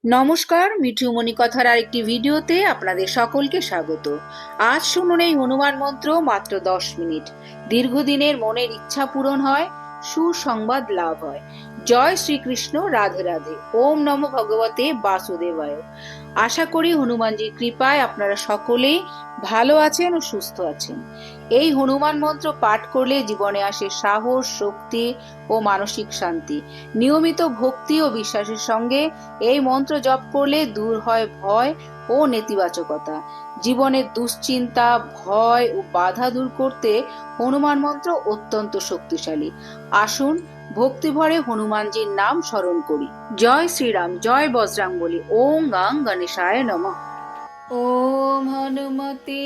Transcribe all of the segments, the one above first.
নমস্কার, মিঠুমণি কথার আরেকটি ভিডিওতে আপনাদের সকলকে স্বাগত। আজ শুনুন এই হনুমান মন্ত্র মাত্র 10 মিনিট। দীর্ঘদিনের মনের ইচ্ছা পূরণ হয়, সুসংবাদ লাভ হয়। জয় শ্রীকৃষ্ণ, রাধে রাধে। ওম নমো ভগবতে বাসুদেবায়। আশা করি হনুমানজির কৃপায় আপনারা সকলেই ভালো আছেন ও সুস্থ আছেন। এই হনুমান মন্ত্র পাঠ করলে জীবনে আসে সাহস, শক্তি ও মানসিক শান্তি। নিয়মিত ভক্তি ও বিশ্বাসের সঙ্গে এই মন্ত্র জপ করলে দূর হয় ভয় ও নেতিবাচকতা। জীবনের দুশ্চিন্তা, ভয় ও বাধা দূর করতে হনুমান মন্ত্র অত্যন্ত শক্তিশালী। আসুন ভক্তিভরে হনুমানজির নাম স্মরণ করি। জয় শ্রীরাম, জয় বজরাং বলি। ওম গাং গণেশায় নমঃ। ওম হনুমতে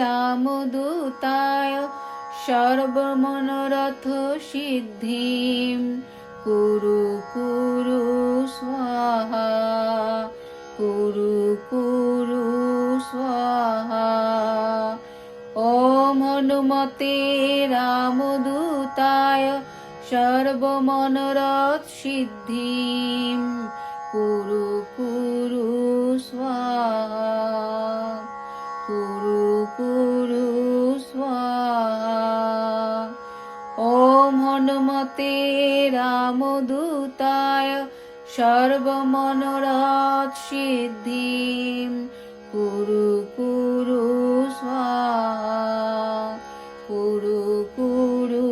রামদূতায় সর্বমনোরথ সিদ্ধিম কুরু কুরু স্বাহা কুরু কুরু স্বাহা। ওম হনুমতে রামদূতায় সর্বমনোরথ সিদ্ধিম কুরু কুরু স্বাহা কুরু কুরু স্বাহা। ওম হনুমতে রামদূতায় সর্বমনোরথ সিদ্ধিম কুরু কুরু স্বাহা কুরু কুরু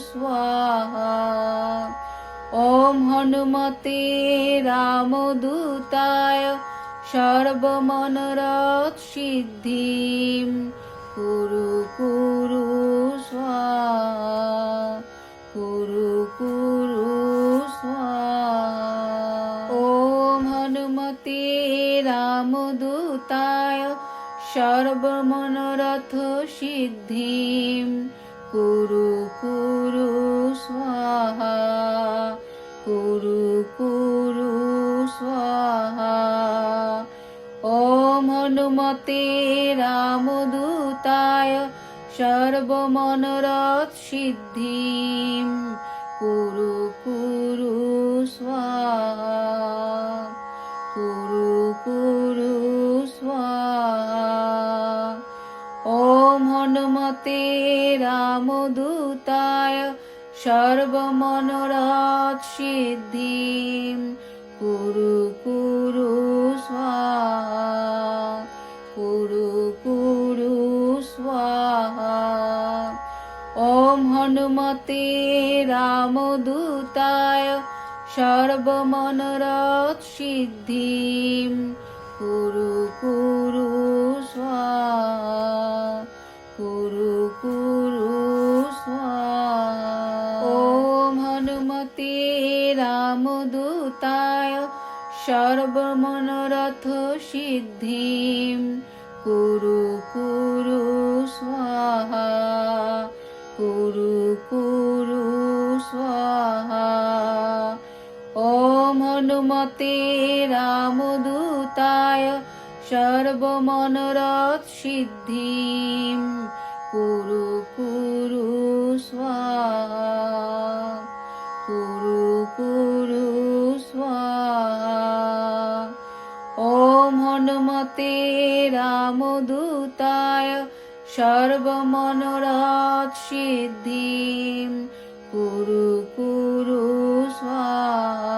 স্বাহা। ওম হনুমতে রামদূতায় সর্বমনোরথ সিদ্ধিম কুরু কুরু স্বাহা কুরু কুরু স্বাহা। ওম হনুমতে রামদূতায় সর্বমনোরথ সিদ্ধিম কুরু কুরু স্বাহা কুরু কুরু স্বাহা। ওম হনুমতে রামদূতায় সর্বমনোরথ সিদ্ধিম কুরু কুরু স্বাহা কুরু কুরু স্বাহা। ওম হনুমতে রামদূতায় সর্বমনোরথ সিদ্ধিম কুরু কুরু স্বাহা কুরু কুরু স্বাহা। ওম হনুমতে রামদূতায় সর্বমনোরথ সিদ্ধিম কুরু কুরু স্বাহা কুরু কুরু স্বাহা। ওম হনুমতে রামদূতায় সর্বমনোরথ সিদ্ধিম কুরু কুরু স্বাহা কুরু কুরু স্বাহা। ওম হনুমতে রামদূতায় সর্বমনোরথ সিদ্ধিম কুরু কুরু স্বাহা কুরু কুরু স্বাহা। ওম হনুমতে রামদূতায় সর্বমনোরথ সিদ্ধিম কুরু কুরু স্বাহা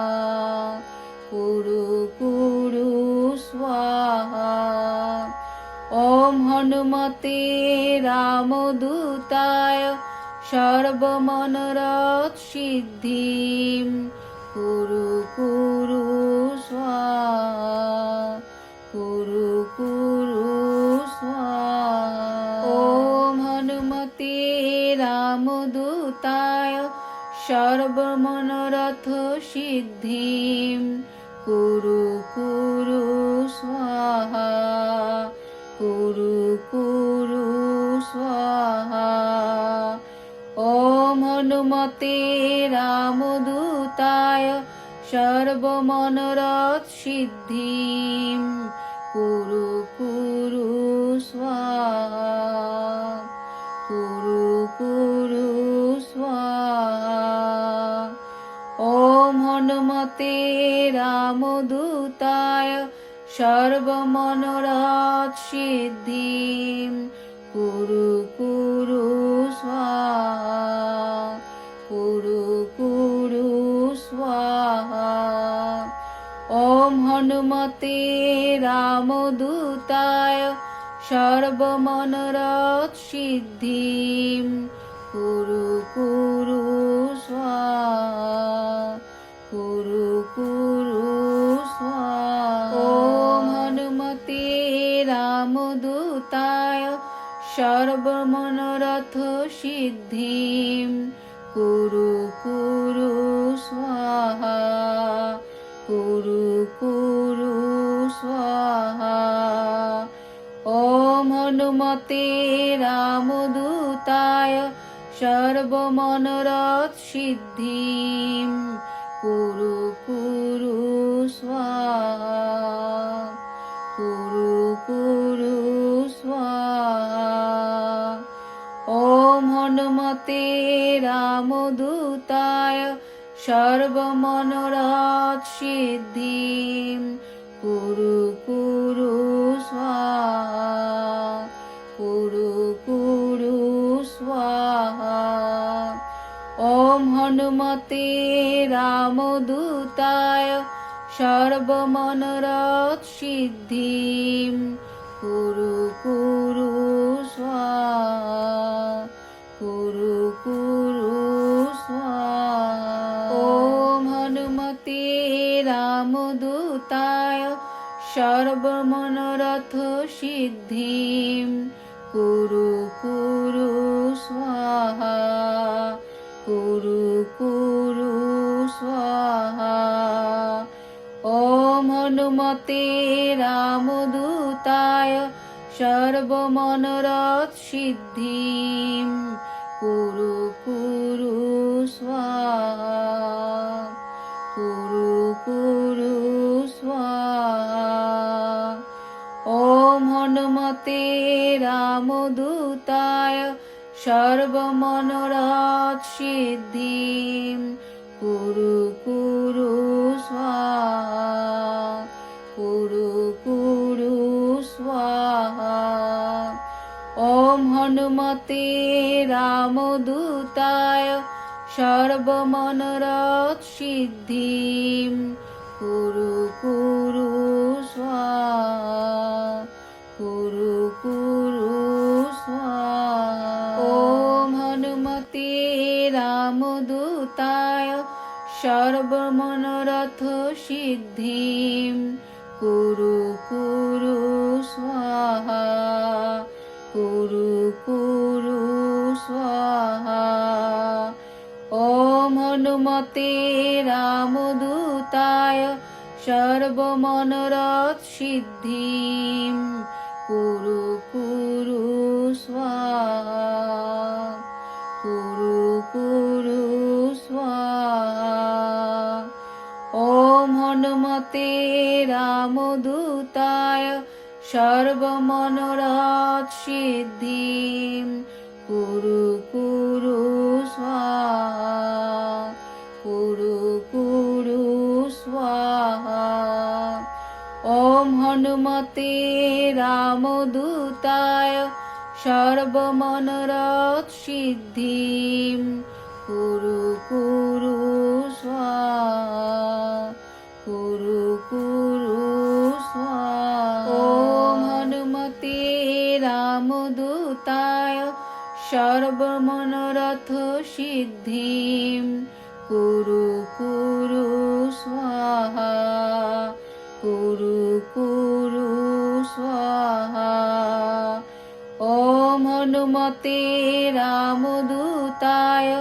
কুরু কুরু স্বাহা। ওম হনুমতে রামদূতায় সর্বমনোরথ সিদ্ধিম কুরু কুরু স্বাহা কুরু কুরু স্বাহা। ওম হনুমতে রামদূতায় সর্বমনোরথ সিদ্ধিম কুরু কুরু স্বাহা কুরু কুরু স্বাহা। ওম হনুমতে রামদূতায় সর্বমনোরথ সিদ্ধিম কুরু কুরু স্বাহা কুরু কুরু স্বাহা। ওম হনুমতে হনুমতে রামদূতায় সর্বমনোরথ সিদ্ধিম কুরু কুরু স্বাহা কুরু কুরু স্বাহা। ওম হনুমতে রামদূতায় সর্বমনোরথ সিদ্ধিম কুরু কুরু স্বাহা কুরু কুরু স্বাহা। ওম হনুমতে রামদূতায় সর্বমনোরথ সিদ্ধিম কুরু কুরু স্বাহা কুরু কুরু স্বাহা। ওম হনুমতে রামদূতায় সর্বমনোরথ সিদ্ধিম কুরু কুরু স্বাহা কুরু কুরু স্বাহা। ওম হনুমতে রামদূতায় সর্বমনোরথ সিদ্ধিম কুরু কুরু স্বাহা কুরু কুরু স্বাহা। ওম হনুমতে রামদূতায় সর্বমনোরথ সিদ্ধিম কুরু কুরু স্বাহা কুরু কুরু স্বাহা। ওম হনুমতে রামদূতায় সর্বমনোরথ সিদ্ধিম কুরু কুরু স্বাহা কুরু কুরু স্বাহা। ওম হনুমতে রামদূতায় সর্বমনোরথ সিদ্ধিম কুরু কুরু স্বাহা কুরু কুরু স্বাহা। ওম হনুমতে রামদূতায় সর্বমনোরথ সিদ্ধিম কুরু কুরু স্বাহা কুরু কুরু স্বাহা। ওম হনুমতে রামদূতায় সর্বমনোরথ সিদ্ধিম কুরু কুরু স্বাহা কুরু কুরু স্বাহা। ওম হনুমতে রামদূতায় সর্বমনোরথ সিদ্ধিম কুরু কুরু স্বাহা কুরু কুরু স্বাহা। ওম হনুমতে রামদূতায় সর্বমনোরথ সিদ্ধিম কুরু কুরু স্বাহা কুরু কুরু স্বাহা। ওম হনুমতে রামদূতায় সর্বমনোরথ সিদ্ধিম কুরু কুরু স্বাহা কুরু কুরু স্বাহা। ওম হনুমতে রামদূতায় সর্বমনোরথ সিদ্ধিম কুরু কুরু স্বাহা কুরু কুরু স্বাহা। ওম হনুমতে রামদূতায় সর্বমনোরথ সিদ্ধিম কুরু কুরু স্বাহা কুরু কুরু স্বাহা। ওম হনুমতে রামদূতায়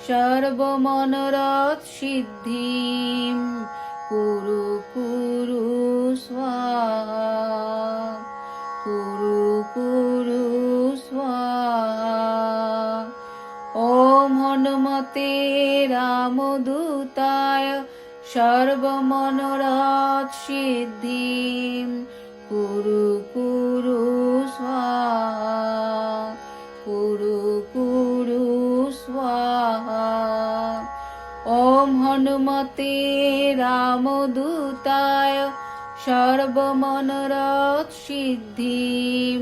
সর্বমনোরথ সিদ্ধিম কুরু কুরু স্বাহা কুরু কুরু স্বাহা। ওম হনুমতে রামদূতায় সর্বমনোরথ সিদ্ধিম কুরু কুরু স্বাহা কুরু কুরু স্বাহা। ওম হনুমতে রামদূতায় সর্বমনোরথ সিদ্ধিম